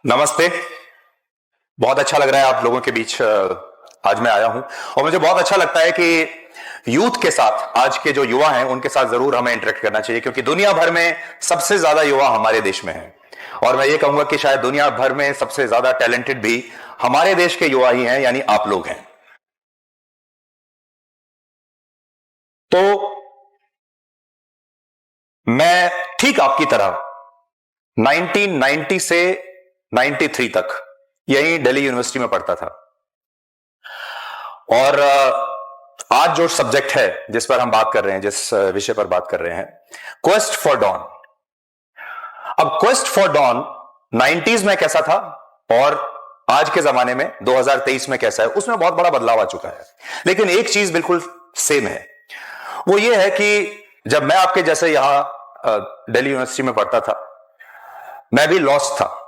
नमस्ते। बहुत अच्छा लग रहा है आप लोगों के बीच आज मैं आया हूं और मुझे बहुत अच्छा लगता है कि यूथ के साथ, आज के जो युवा हैं उनके साथ जरूर हमें इंटरेक्ट करना चाहिए, क्योंकि दुनिया भर में सबसे ज्यादा युवा हमारे देश में हैं और मैं ये कहूंगा कि शायद दुनिया भर में सबसे ज्यादा टैलेंटेड भी हमारे देश के युवा ही हैं, यानी आप लोग हैं। तो मैं ठीक आपकी तरह 1990 से 93 तक यही दिल्ली यूनिवर्सिटी में पढ़ता था और आज जो सब्जेक्ट है जिस पर हम बात कर रहे हैं, जिस विषय पर बात कर रहे हैं, क्वेस्ट फॉर डॉन। अब क्वेस्ट फॉर डॉन 90s में कैसा था और आज के जमाने में 2023 में कैसा है, उसमें बहुत बड़ा बदलाव आ चुका है। लेकिन एक चीज बिल्कुल सेम है, वो ये है कि जब मैं आपके जैसे यहां दिल्ली यूनिवर्सिटी में पढ़ता था, मैं भी लॉस्ट था,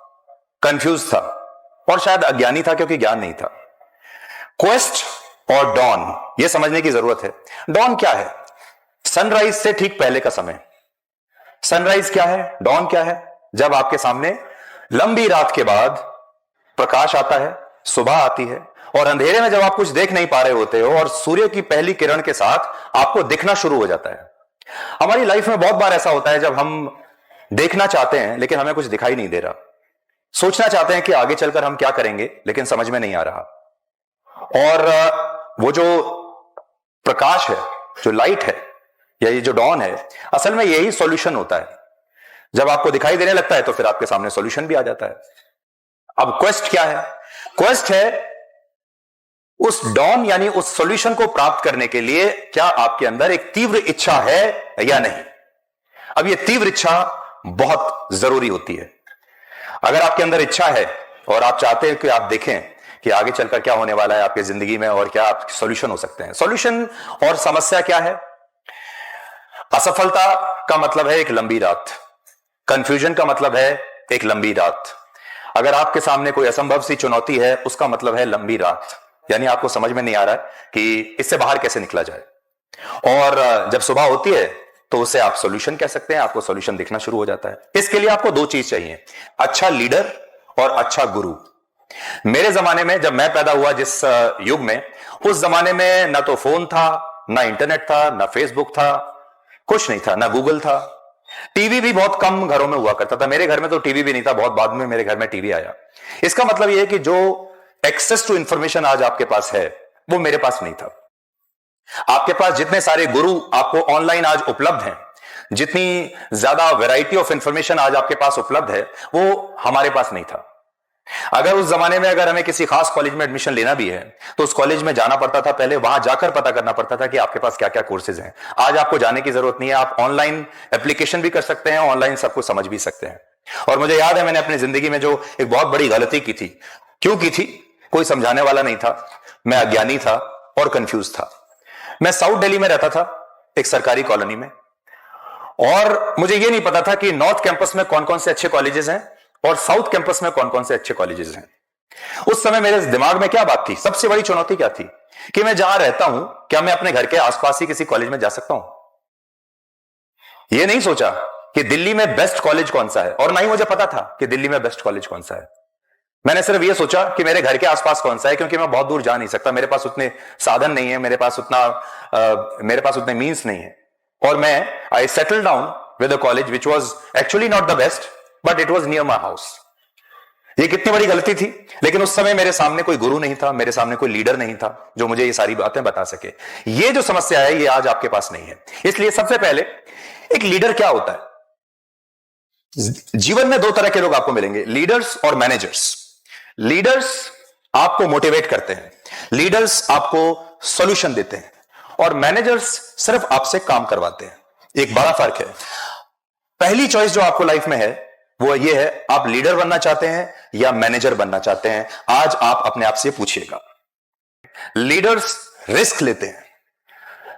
कंफ्यूज था और शायद अज्ञानी था, क्योंकि ज्ञान नहीं था। क्वेस्ट और डॉन, यह समझने की जरूरत है। डॉन क्या है? सनराइज से ठीक पहले का समय। सनराइज क्या है, डॉन क्या है? जब आपके सामने लंबी रात के बाद प्रकाश आता है, सुबह आती है और अंधेरे में जब आप कुछ देख नहीं पा रहे होते हो और सूर्य की पहली किरण के साथ आपको दिखना शुरू हो जाता है। हमारी लाइफ में बहुत बार ऐसा होता है जब हम देखना चाहते हैं लेकिन हमें कुछ दिखाई नहीं दे रहा, सोचना चाहते हैं कि आगे चलकर हम क्या करेंगे लेकिन समझ में नहीं आ रहा। और वो जो प्रकाश है, जो लाइट है, या ये जो डॉन है, असल में यही सॉल्यूशन होता है। जब आपको दिखाई देने लगता है तो फिर आपके सामने सॉल्यूशन भी आ जाता है। अब क्वेस्ट क्या है? क्वेस्ट है उस डॉन यानी उस सॉल्यूशन को प्राप्त करने के लिए क्या आपके अंदर एक तीव्र इच्छा है या नहीं। अब ये तीव्र इच्छा बहुत जरूरी होती है। अगर आपके अंदर इच्छा है और आप चाहते हैं कि आप देखें कि आगे चलकर क्या होने वाला है आपकी जिंदगी में और क्या आप सॉल्यूशन हो सकते हैं। सॉल्यूशन और समस्या क्या है? असफलता का मतलब है एक लंबी रात, कंफ्यूजन का मतलब है एक लंबी रात। अगर आपके सामने कोई असंभव सी चुनौती है, उसका मतलब है लंबी रात, यानी आपको समझ में नहीं आ रहा है कि इससे बाहर कैसे निकला जाए। और जब सुबह होती है तो उसे आप सॉल्यूशन कह सकते हैं, आपको सॉल्यूशन दिखना शुरू हो जाता है। इसके लिए आपको दो चीज चाहिए, अच्छा लीडर और अच्छा गुरु। मेरे जमाने में जब मैं पैदा हुआ, जिस युग में, उस जमाने में ना तो फोन था, ना इंटरनेट था, ना फेसबुक था, कुछ नहीं था, ना गूगल था। टीवी भी बहुत कम घरों में हुआ करता था। मेरे घर में तो टीवी भी नहीं था, बहुत बाद में मेरे घर में टीवी आया। इसका मतलब यह है कि जो एक्सेस टू इंफॉर्मेशन आज आपके पास है वो मेरे पास नहीं था। आपके पास जितने सारे गुरु आपको ऑनलाइन आज उपलब्ध हैं, जितनी ज्यादा वैरायटी ऑफ इंफॉर्मेशन आज आपके पास उपलब्ध है, वो हमारे पास नहीं था। अगर उस जमाने में अगर हमें किसी खास कॉलेज में एडमिशन लेना भी है तो उस कॉलेज में जाना पड़ता था, पहले वहां जाकर पता करना पड़ता था कि आपके पास क्या क्या कोर्सेज हैं। आज आपको जाने की जरूरत नहीं है, आप ऑनलाइन एप्लीकेशन भी कर सकते हैं, ऑनलाइन सब कुछ समझ भी सकते हैं। और मुझे याद है मैंने अपनी जिंदगी में जो एक बहुत बड़ी गलती की थी। क्यों की थी? कोई समझाने वाला नहीं था, मैं अज्ञानी था और कंफ्यूज था। मैं साउथ दिल्ली में रहता था, एक सरकारी कॉलोनी में, और मुझे यह नहीं पता था कि नॉर्थ कैंपस में कौन कौन से अच्छे कॉलेजेस हैं और साउथ कैंपस में कौन कौन से अच्छे कॉलेजेस हैं। उस समय मेरे दिमाग में क्या बात थी, सबसे बड़ी चुनौती क्या थी कि मैं जहां रहता हूं, क्या मैं अपने घर के आसपास ही किसी कॉलेज में जा सकता हूं? यह नहीं सोचा कि दिल्ली में बेस्ट कॉलेज कौन सा है, और ना ही मुझे पता था कि दिल्ली में बेस्ट कॉलेज कौन सा है। मैंने सिर्फ यह सोचा कि मेरे घर के आसपास कौन सा है, क्योंकि मैं बहुत दूर जा नहीं सकता, मेरे पास उतने साधन नहीं है, मेरे पास उतने मीन्स नहीं है। और मैं I settle down with a college which was actually not the best, but it was near my house. ये कितनी बड़ी गलती थी, लेकिन उस समय मेरे सामने कोई गुरु नहीं था, मेरे सामने कोई लीडर नहीं था जो मुझे ये सारी बातें बता सके। ये जो समस्या है ये आज आपके पास नहीं है। इसलिए सबसे पहले, एक लीडर क्या होता है? जीवन में दो तरह के लोग आपको मिलेंगे, लीडर्स और मैनेजर्स। लीडर्स आपको मोटिवेट करते हैं, लीडर्स आपको सॉल्यूशन देते हैं, और मैनेजर्स सिर्फ आपसे काम करवाते हैं। एक बड़ा फर्क है। पहली चॉइस जो आपको लाइफ में है वो ये है, आप लीडर बनना चाहते हैं या मैनेजर बनना चाहते हैं? आज आप अपने आप से पूछिएगा। लीडर्स रिस्क लेते हैं,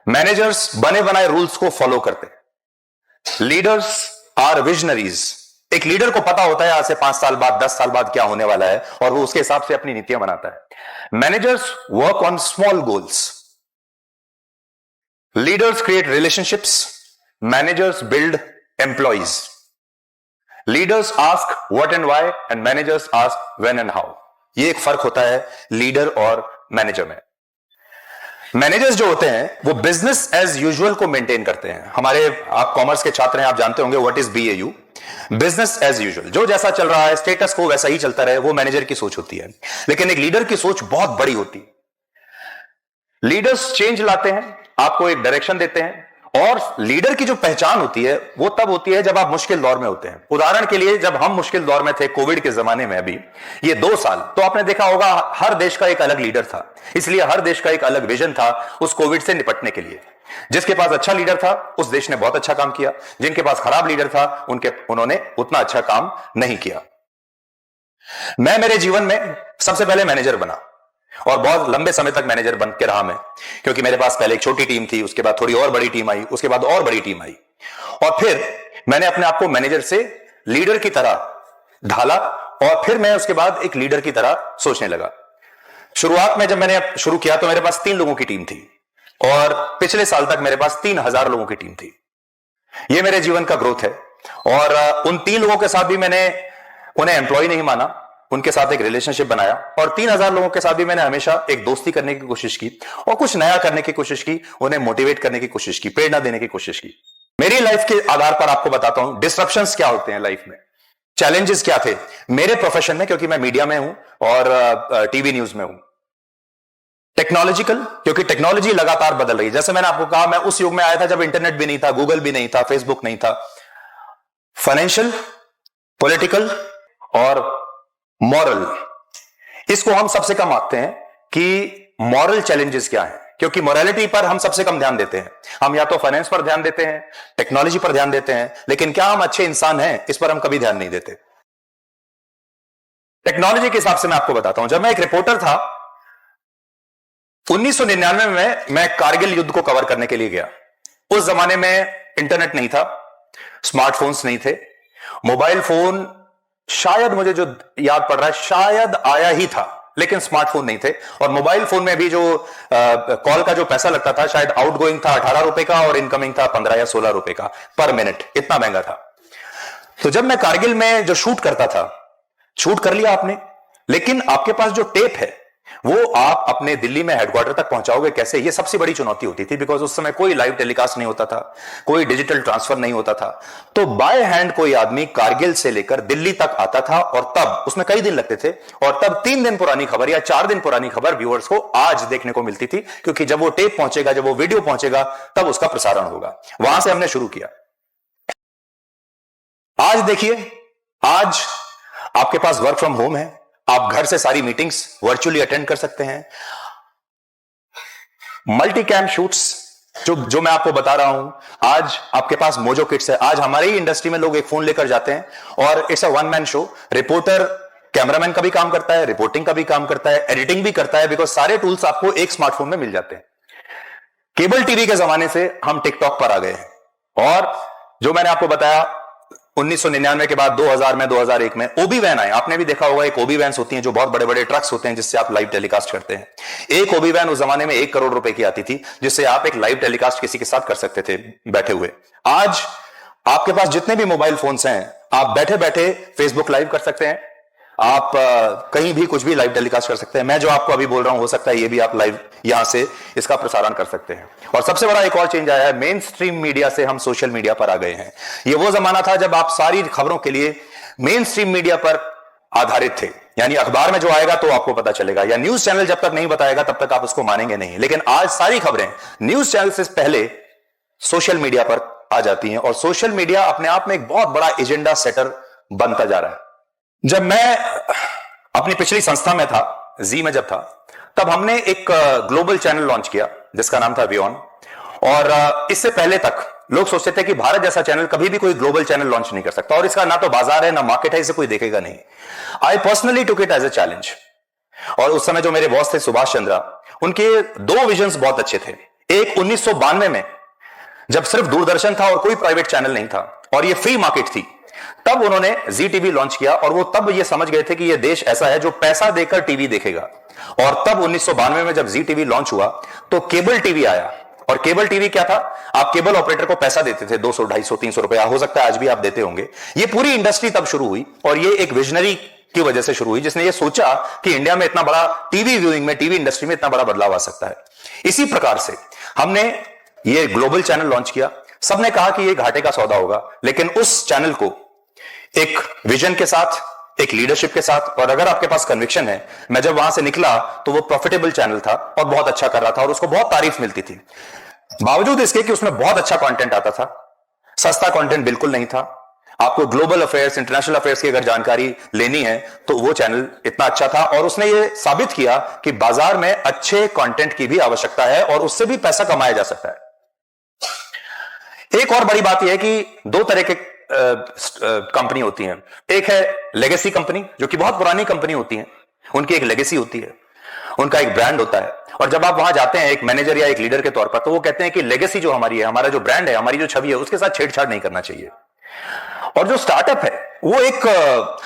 मैनेजर्स बने बनाए रूल्स को फॉलो करते हैं। Leaders are visionaries. एक लीडर को पता होता है आज से 5 साल बाद, 10 साल बाद क्या होने वाला है, और वो उसके हिसाब से अपनी नीतियां बनाता है। Managers work on small goals. Leaders create relationships, managers build employees. Leaders ask what and why and managers ask when and how. ये एक फर्क होता है लीडर और मैनेजर में। मैनेजर्स जो होते हैं वो बिजनेस एज यूजुअल को मेंटेन करते हैं। हमारे, आप कॉमर्स के छात्र हैं, आप जानते होंगे what is BAU, business as usual. जो जैसा चल रहा है स्टेटस को वैसा ही चलता रहे, वो मैनेजर की सोच होती है। लेकिन एक लीडर की सोच बहुत बड़ी होती है। लीडर्स चेंज लाते हैं, आपको एक डायरेक्शन देते हैं, और लीडर की जो पहचान होती है वो तब होती है जब आप मुश्किल दौर में होते हैं। उदाहरण के लिए, जब हम मुश्किल दौर में थे कोविड के जमाने में, अभी ये 2 साल, तो आपने देखा होगा हर देश का एक अलग लीडर था, इसलिए हर देश का एक अलग विजन था उस कोविड से निपटने के लिए। जिसके पास अच्छा लीडर था उस देश ने बहुत अच्छा काम किया, जिनके पास खराब लीडर था उन्होंने उतना अच्छा काम नहीं किया। मैं मेरे जीवन में सबसे पहले मैनेजर बना, और बहुत लंबे समय तक मैनेजर बन के रहा मैं, क्योंकि मेरे पास पहले एक छोटी टीम थी, उसके बाद थोड़ी और बड़ी टीम आई, उसके बाद और बड़ी टीम आई, और फिर मैंने अपने आप को मैनेजर से लीडर की तरह ढाला, और फिर मैं उसके बाद एक लीडर की तरह सोचने लगा। शुरुआत में जब मैंने शुरू किया तो मेरे पास 3 लोगों की टीम थी, और पिछले साल तक मेरे पास 3000 लोगों की टीम थी। यह मेरे जीवन का ग्रोथ है, और उन 3 लोगों के साथ भी मैंने उन्हें एम्प्लॉय नहीं माना, उनके साथ एक रिलेशनशिप बनाया, और 3000 लोगों के साथ भी मैंने हमेशा एक दोस्ती करने की कोशिश की, और कुछ नया करने की कोशिश की, उन्हें मोटिवेट करने की कोशिश की, प्रेरणा देने की कोशिश की। मेरी लाइफ के आधार पर आपको बताता हूं डिस्ट्रप्शंस क्या होते हैं लाइफ में, चैलेंजेस क्या थे मेरे प्रोफेशन में, क्योंकि मैं मीडिया में हूं और टीवी न्यूज में हूं। टेक्नोलॉजिकल, क्योंकि टेक्नोलॉजी लगातार बदल रही है। जैसे मैंने आपको कहा, मैं उस युग में आया था जब इंटरनेट भी नहीं था, गूगल भी नहीं था, फेसबुक नहीं था। फाइनेंशियल, पॉलिटिकल और मॉरल, इसको हम सबसे कम आंकते हैं कि मॉरल चैलेंजेस क्या हैं, क्योंकि मोरालिटी पर हम सबसे कम ध्यान देते हैं। हम या तो फाइनेंस पर ध्यान देते हैं, टेक्नोलॉजी पर ध्यान देते हैं, लेकिन क्या हम अच्छे इंसान हैं इस पर हम कभी ध्यान नहीं देते। टेक्नोलॉजी के हिसाब से मैं आपको बताता हूं, जब मैं एक रिपोर्टर था 1999 में, मैं कारगिल युद्ध को कवर करने के लिए गया। उस जमाने में इंटरनेट नहीं था, स्मार्टफोन्स नहीं थे, मोबाइल फोन शायद, मुझे जो याद पड़ रहा है, शायद आया ही था, लेकिन स्मार्टफोन नहीं थे। और मोबाइल फोन में भी जो कॉल का जो पैसा लगता था, शायद आउटगोइंग था 18 रुपए का और इनकमिंग था 15 या 16 रुपए का पर मिनट, इतना महंगा था। तो जब मैं कारगिल में जो शूट करता था, शूट कर लिया आपने, लेकिन आपके पास जो टेप है वो आप अपने दिल्ली में हेडक्वार्टर तक पहुंचाओगे कैसे, ये सबसे बड़ी चुनौती होती थी, बिकॉज उस समय कोई लाइव टेलीकास्ट नहीं होता था, कोई डिजिटल ट्रांसफर नहीं होता था। तो बाय हैंड कोई आदमी कारगिल से लेकर दिल्ली तक आता था, और तब उसमें कई दिन लगते थे, और तब 3 दिन पुरानी खबर या 4 दिन पुरानी खबर व्यूअर्स को आज देखने को मिलती थी, क्योंकि जब वो टेप पहुंचेगा, जब वो वीडियो पहुंचेगा, तब उसका प्रसारण होगा। वहां से हमने शुरू किया। आज देखिए, आज आपके पास वर्क फ्रॉम होम है, आप घर से सारी मीटिंग्स वर्चुअली अटेंड कर सकते हैं। मल्टी कैम शूट्स जो मैं आपको बता रहा हूं, आज आपके पास मोजो किट्स है। आज हमारे ही इंडस्ट्री में लोग एक फोन लेकर जाते हैं और it's a one man show. Reporter cameraman का भी काम करता है, रिपोर्टिंग का भी काम करता है, एडिटिंग भी करता है, बिकॉज सारे टूल्स आपको एक स्मार्टफोन में मिल जाते हैं। केबल टीवी के जमाने से हम टिकटॉक पर आ गए हैं, और जो मैंने आपको बताया 1999 के बाद 2000 में, 2001 में ओबी वैन आए। आपने भी देखा होगा, एक ओबी वैन्स होती हैं जो बहुत बड़े बड़े ट्रक्स होते हैं जिससे आप लाइव टेलीकास्ट करते हैं। एक ओबी वैन उस जमाने में 1 करोड़ रुपए की आती थी, जिससे आप एक लाइव टेलीकास्ट किसी के साथ कर सकते थे बैठे हुए। आज आपके पास जितने भी मोबाइल फोन्स हैं, आप बैठे बैठे फेसबुक लाइव कर सकते हैं, आप कहीं भी कुछ भी लाइव टेलीकास्ट कर सकते हैं। मैं जो आपको अभी बोल रहा हूं, हो सकता है ये भी आप लाइव यहां से इसका प्रसारण कर सकते हैं। और सबसे बड़ा एक और चेंज आया है, मेन स्ट्रीम मीडिया से हम सोशल मीडिया पर आ गए हैं। ये वो जमाना था जब आप सारी खबरों के लिए मेन स्ट्रीम मीडिया पर आधारित थे, यानी अखबार में जो आएगा तो आपको पता चलेगा, या न्यूज चैनल जब तक नहीं बताएगा तब तक आप उसको मानेंगे नहीं। लेकिन आज सारी खबरें न्यूज चैनल से पहले सोशल मीडिया पर आ जाती हैं, और सोशल मीडिया अपने आप में एक बहुत बड़ा एजेंडा सेटर बनता जा रहा है। जब मैं अपनी पिछली संस्था में था, जी में जब था, तब हमने एक ग्लोबल चैनल लॉन्च किया जिसका नाम था वियॉन। और इससे पहले तक लोग सोचते थे कि भारत जैसा चैनल कभी भी कोई ग्लोबल चैनल लॉन्च नहीं कर सकता, और इसका ना तो बाजार है ना मार्केट है, इसे कोई देखेगा नहीं। I personally took it as a challenge. और उस समय जो मेरे बॉस थे सुभाष चंद्रा, उनके 2 विजन्स बहुत अच्छे थे। एक 1992 में जब सिर्फ दूरदर्शन था और कोई प्राइवेट चैनल नहीं था और ये फ्री मार्केट थी, तब उन्होंने जी टीवी लॉन्च किया, और वो तब ये समझ गए थे कि ये देश ऐसा है जो पैसा देकर टीवी देखेगा। और तब 1992 में जब जी टीवी लॉन्च हुआ तो केबल टीवी आया, और केबल टीवी क्या था, आप केबल ऑपरेटर को पैसा देते थे 200 250 300 रुपया, हो सकता है आज भी आप देते होंगे। ये पूरी इंडस्ट्री तब शुरू हुई और ये एक विजनरी की वजह से शुरू हुई जिसने ये सोचा कि इंडिया में इतना बड़ा टीवी व्यूइंग में, टीवी इंडस्ट्री में इतना बड़ा बदलाव आ सकता है। इसी प्रकार से हमने ये ग्लोबल चैनल लॉन्च किया। सबने कहा कि ये घाटे का सौदा होगा, लेकिन उस चैनल को एक विजन के साथ, एक लीडरशिप के साथ, और अगर आपके पास कन्विक्शन है, मैं जब वहां से निकला तो वो प्रॉफिटेबल चैनल था और बहुत अच्छा कर रहा था और उसको बहुत तारीफ मिलती थी, बावजूद इसके कि उसमें बहुत अच्छा कंटेंट आता था। सस्ता कंटेंट बिल्कुल नहीं था। आपको ग्लोबल अफेयर्स, इंटरनेशनल अफेयर्स की अगर जानकारी लेनी है तो वो चैनल इतना अच्छा था और उसने ये साबित किया कि बाजार में अच्छे कंटेंट की भी आवश्यकता है और उससे भी पैसा कमाया जा सकता है। एक और बड़ी बात यह है कि दो तरह के कंपनी होती हैं। एक है लेगेसी कंपनी, जो कि बहुत पुरानी कंपनी होती है, उनकी एक लेगेसी होती है, उनका एक ब्रांड होता है, और जब आप वहां जाते हैं एक मैनेजर या एक लीडर के तौर पर, तो वो कहते हैं कि लेगेसी जो हमारी है, हमारा जो ब्रांड है, हमारी जो छवि है, उसके साथ छेड़छाड़ नहीं करना चाहिए। और जो स्टार्टअप है वो एक,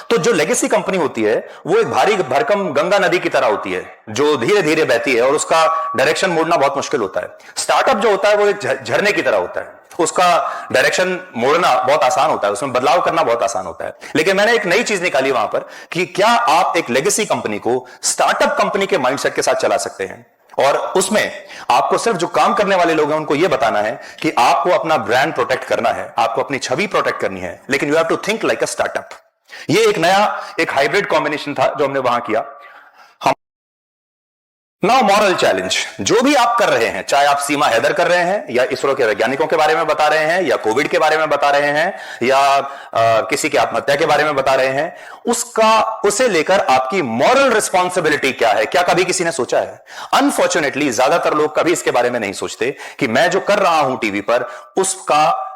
तो जो लेगेसी कंपनी होती है वो एक भारी भरकम गंगा नदी की तरह होती है जो धीरे धीरे बहती है और उसका डायरेक्शन मोड़ना बहुत मुश्किल होता है। स्टार्टअप जो होता है वो एक झरने की तरह होता है, उसका डायरेक्शन मोड़ना बहुत आसान होता है, उसमें बदलाव करना बहुत आसान होता है। लेकिन मैंने एक नई चीज निकाली वहां पर कि क्या आप एक लेगेसी कंपनी को स्टार्टअप कंपनी के माइंडसेट के साथ चला सकते हैं, और उसमें आपको सिर्फ जो काम करने वाले लोग हैं उनको यह बताना है कि आपको अपना ब्रांड प्रोटेक्ट करना है, आपको अपनी छवि प्रोटेक्ट करनी है, लेकिन you have to think like a startup. ये एक नया, एक हाइब्रिड कॉम्बिनेशन था जो हमने वहां किया। नाउ मॉरल चैलेंज, जो भी आप कर रहे हैं, चाहे आप सीमा हैदर कर रहे हैं या इसरो के वैज्ञानिकों के बारे में बता रहे हैं या कोविड के बारे में बता रहे हैं या किसी की आत्महत्या के बारे में बता रहे हैं, उसे लेकर आपकी मॉरल रिस्पॉन्सिबिलिटी क्या है? क्या कभी किसी ने सोचा है? अनफॉर्चुनेटली ज्यादातर लोग कभी इसके बारे में नहीं सोचते कि मैं जो कर रहा हूं टीवी पर, उसका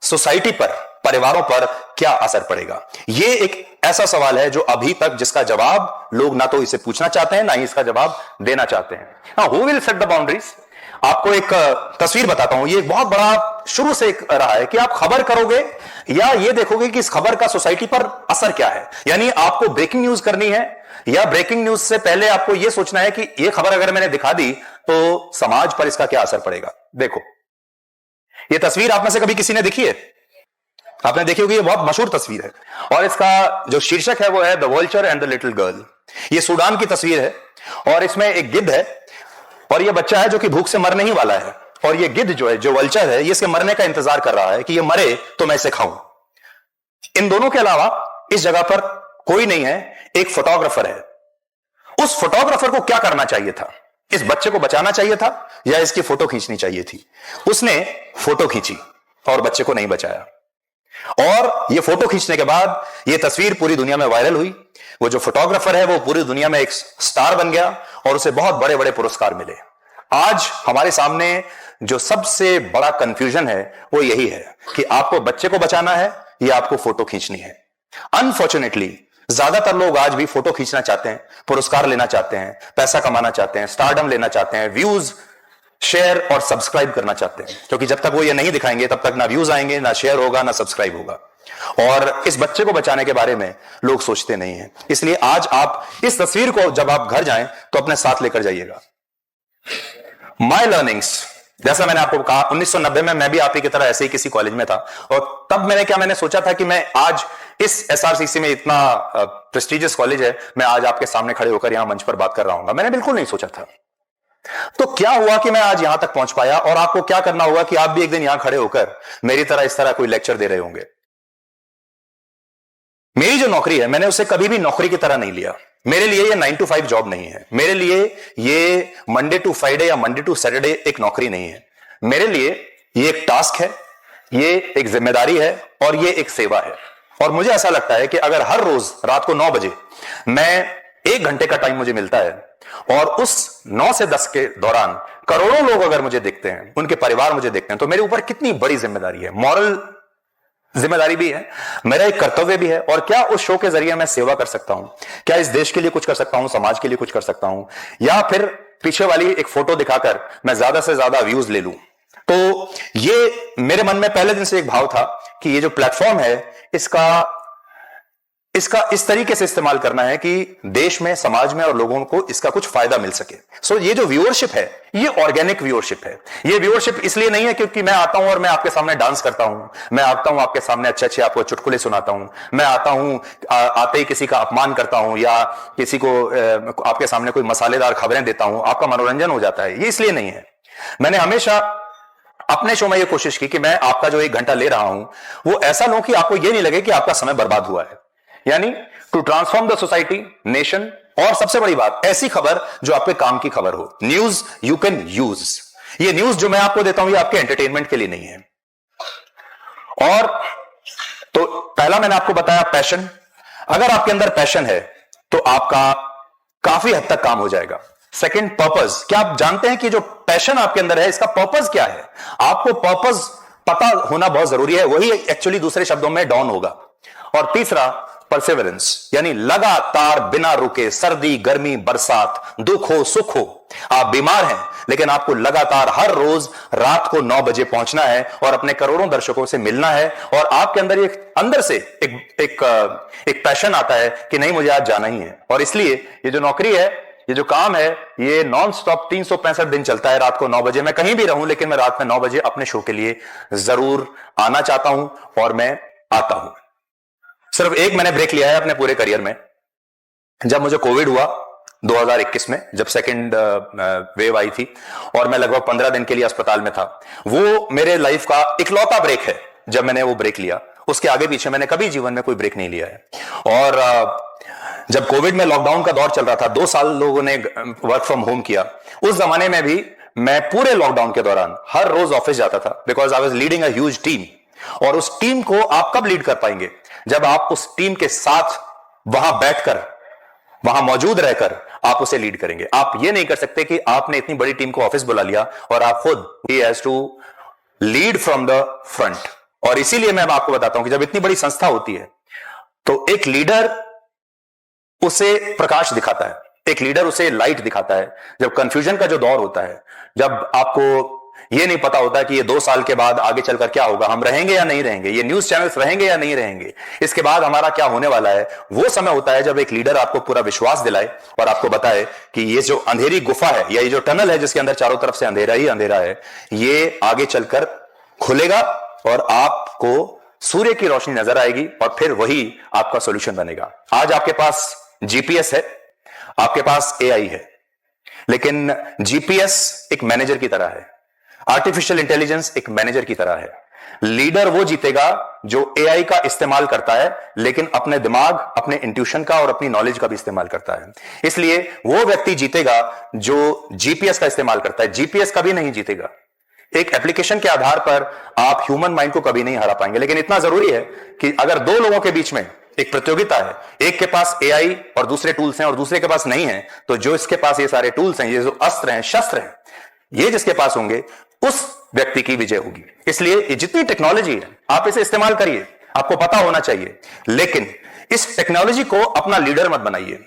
सोसाइटी पर, परिवारों पर क्या असर पड़ेगा। यह एक ऐसा सवाल है जो अभी तक, जिसका जवाब लोग ना तो इसे पूछना चाहते हैं, ना ही इसका जवाब देना चाहते हैं। Who will set the boundaries? आपको एक तस्वीर बताता हूं। ये बहुत बड़ा शुरू से रहा है कि आप खबर करोगे या ये देखोगे कि इस खबर का सोसाइटी पर असर क्या है। यानी आपको ब्रेकिंग न्यूज करनी है या ब्रेकिंग न्यूज से पहले आपको यह सोचना है कि यह खबर अगर मैंने दिखा दी तो समाज पर इसका क्या असर पड़ेगा। देखो, यह तस्वीर आप में से कभी किसी ने दिखी है? आपने देखी होगी, ये बहुत मशहूर तस्वीर है और इसका जो शीर्षक है वो है the vulture and the little girl. ये सूडान की तस्वीर है और इसमें एक गिद्ध है और ये बच्चा है जो कि भूख से मरने ही वाला है, और ये गिद्ध जो है, जो वल्चर है, ये इसके मरने का इंतजार कर रहा है कि ये मरे तो मैं इसे खाऊं। इन दोनों के अलावा इस जगह पर कोई नहीं है, एक फोटोग्राफर है। उस फोटोग्राफर को क्या करना चाहिए था? इस बच्चे को बचाना चाहिए था या इसकी फोटो खींचनी चाहिए थी? उसने फोटो खींची और बच्चे को नहीं बचाया। और ये फोटो खींचने के बाद ये तस्वीर पूरी दुनिया में वायरल हुई। वो जो फोटोग्राफर है वो पूरी दुनिया में एक स्टार बन गया और उसे बहुत बड़े बड़े पुरस्कार मिले। आज हमारे सामने जो सबसे बड़ा कंफ्यूजन है वो यही है कि आपको बच्चे को बचाना है या आपको फोटो खींचनी है। अनफॉर्चुनेटली ज्यादातर लोग आज भी फोटो खींचना चाहते हैं, पुरस्कार लेना चाहते हैं, पैसा कमाना चाहते हैं, स्टारडम लेना चाहते हैं, व्यूज, शेयर और सब्सक्राइब करना चाहते हैं, क्योंकि जब तक वो ये नहीं दिखाएंगे तब तक ना व्यूज आएंगे, ना शेयर होगा, ना सब्सक्राइब होगा। और इस बच्चे को बचाने के बारे में लोग सोचते नहीं हैं। इसलिए आज आप इस तस्वीर को जब आप घर जाएं तो अपने साथ लेकर जाइएगा। माय लर्निंग्स, जैसा मैंने आपको कहा, 1990 में मैं भी आप ही की तरह ऐसे ही किसी कॉलेज में था और तब मैंने सोचा था कि मैं आज इस एसआरसीसी में, इतना प्रेस्टिजियस कॉलेज है, मैं आज आपके सामने खड़े होकर यहां मंच पर बात कर रहा हूं। मैंने बिल्कुल नहीं सोचा था। तो क्या हुआ कि मैं आज यहां तक पहुंच पाया, और आपको क्या करना होगा कि आप भी एक दिन यहां खड़े होकर मेरी तरह इस तरह कोई लेक्चर दे रहे होंगे। मेरी जो नौकरी है, मैंने उसे कभी भी नौकरी की तरह नहीं लिया। मेरे लिए ये 9 to 5 जॉब नहीं है। मेरे लिए ये मंडे टू फ्राइडे या मंडे टू सैटरडे एक नौकरी नहीं है। मेरे लिए ये एक टास्क है, ये एक जिम्मेदारी है और ये एक सेवा है। और मुझे ऐसा लगता है कि अगर हर रोज रात को 9 बजे मैं 1 घंटे का टाइम मुझे मिलता है और उस 9 से 10 के दौरान करोड़ों लोग अगर मुझे देखते हैं, उनके परिवार मुझे देखते हैं, तो मेरे ऊपर कितनी बड़ी जिम्मेदारी है। मॉरल जिम्मेदारी भी है, मेरा एक कर्तव्य भी है। और क्या उस शो के जरिए मैं सेवा कर सकता हूं? क्या इस देश के लिए कुछ कर सकता हूं, समाज के लिए कुछ कर सकता हूं, या फिर पीछे वाली एक फोटो दिखाकर मैं ज्यादा से ज्यादा व्यूज ले लूं? तो ये मेरे मन में पहले दिन से एक भाव था कि ये जो प्लेटफॉर्म है, इसका इसका इस तरीके से इस्तेमाल करना है कि देश में, समाज में और लोगों को इसका कुछ फायदा मिल सके। सो ये जो व्यूअरशिप है, ये ऑर्गेनिक व्यूअरशिप है। ये व्यूअरशिप इसलिए नहीं है क्योंकि मैं आता हूं और मैं आपके सामने डांस करता हूं, मैं आता हूं आपके सामने अच्छे अच्छे आपको चुटकुले सुनाता हूं, मैं आता हूं आते ही किसी का अपमान करता हूं या किसी को आपके सामने कोई मसालेदार खबरें देता हूं, आपका मनोरंजन हो जाता है। ये इसलिए नहीं है। मैंने हमेशा अपने शो में ये कोशिश की कि मैं आपका जो 1 घंटा ले रहा हूं वो ऐसा लूं कि आपको ये नहीं लगे कि आपका समय बर्बाद हुआ है। यानी to transform the society, nation, और सबसे बड़ी बात, ऐसी खबर जो आपके काम की खबर हो। News you can use. ये न्यूज जो मैं आपको देता हूं ये आपके एंटरटेनमेंट के लिए नहीं है। और तो पहला मैंने आपको बताया पैशन। अगर आपके अंदर पैशन है तो आपका काफी हद तक काम हो जाएगा। Second, purpose. क्या आप जानते हैं कि जो पैशन आपके अंदर है इसका पर्पस क्या है? आपको पर्पस पता होना बहुत जरूरी है, वही एक्चुअली दूसरे शब्दों में डॉन होगा। और तीसरा, परसेवरेंस, यानी लगातार बिना रुके, सर्दी, गर्मी, बरसात, दुख हो, सुख हो, आप बीमार हैं लेकिन आपको लगातार हर रोज रात को 9 बजे पहुंचना है और अपने करोड़ों दर्शकों से मिलना है। और आपके अंदर एक अंदर से एक पैशन आता है कि नहीं, मुझे आज जाना ही है। और इसलिए ये जो नौकरी है, ये जो काम है, ये नॉन स्टॉप 365 दिन चलता है। रात को 9 बजे मैं कहीं भी रहूं लेकिन मैं रात में 9 बजे अपने शो के लिए जरूर आना चाहता हूं और मैं आता हूं। सिर्फ एक मैंने ब्रेक लिया है अपने पूरे करियर में, जब मुझे कोविड हुआ 2021 में, जब सेकंड वेव आई थी और मैं लगभग 15 दिन के लिए अस्पताल में था। वो मेरे लाइफ का इकलौता ब्रेक है जब मैंने वो ब्रेक लिया। उसके आगे पीछे मैंने कभी जीवन में कोई ब्रेक नहीं लिया है। और जब कोविड में लॉकडाउन का दौर चल रहा था, 2 साल लोगों ने वर्क फ्रॉम होम किया। उस जमाने में भी मैं पूरे लॉकडाउन के दौरान हर रोज ऑफिस जाता था, because I was leading a huge team. और उस टीम को आप कब लीड कर पाएंगे? जब आप उस टीम के साथ वहां बैठकर, वहां मौजूद रहकर आप उसे लीड करेंगे। आप ये नहीं कर सकते कि आपने इतनी बड़ी टीम को ऑफिस बुला लिया और आप खुद ही has to lead from the front. और इसीलिए मैं आपको बताता हूं कि जब इतनी बड़ी संस्था होती है तो एक लीडर उसे प्रकाश दिखाता है, एक लीडर उसे लाइट दिखाता है। जब कंफ्यूजन का जो दौर होता है, जब आपको ये नहीं पता होता कि ये 2 साल के बाद आगे चलकर क्या होगा, हम रहेंगे या नहीं रहेंगे, ये न्यूज चैनल्स रहेंगे या नहीं रहेंगे, इसके बाद हमारा क्या होने वाला है, वो समय होता है जब एक लीडर आपको पूरा विश्वास दिलाए और आपको बताए कि ये जो अंधेरी गुफा है या ये जो टनल है जिसके अंदर चारों तरफ से अंधेरा ही अंधेरा है, ये आगे चलकर खुलेगा और आपको सूर्य की रोशनी नजर आएगी और फिर वही आपका सॉल्यूशन बनेगा। आज आपके पास जीपीएस है, आपके पास एआई है, लेकिन जीपीएस एक मैनेजर की तरह है, आर्टिफिशियल इंटेलिजेंस एक मैनेजर की तरह है। लीडर वो जीतेगा जो एआई का इस्तेमाल करता है लेकिन अपने दिमाग, अपने इंट्यूशन का और अपनी नॉलेज का भी इस्तेमाल करता है। इसलिए वो व्यक्ति जीतेगा जो जीपीएस का इस्तेमाल करता है। जीपीएस कभी नहीं जीतेगा। एक एप्लीकेशन के आधार पर आप ह्यूमन माइंड को कभी नहीं हरा पाएंगे। लेकिन इतना जरूरी है कि अगर 2 लोगों के बीच में एक प्रतियोगिता है, एक के पास एआई और दूसरे टूल्स हैं और दूसरे के पास नहीं है, तो जो इसके पास ये सारे टूल्स हैं, ये जो अस्त्र हैं, शस्त्र हैं, ये जिसके पास होंगे उस व्यक्ति की विजय होगी। इसलिए ये जितनी टेक्नोलॉजी है आप इसे इस्तेमाल करिए, आपको पता होना चाहिए, लेकिन इस टेक्नोलॉजी को अपना लीडर मत बनाइए।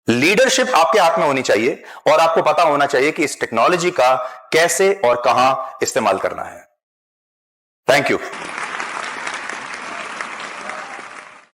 लीडरशिप आपके हाथ में होनी चाहिए और आपको पता होना चाहिए कि इस टेक्नोलॉजी का कैसे और कहां इस्तेमाल करना है। Thank you.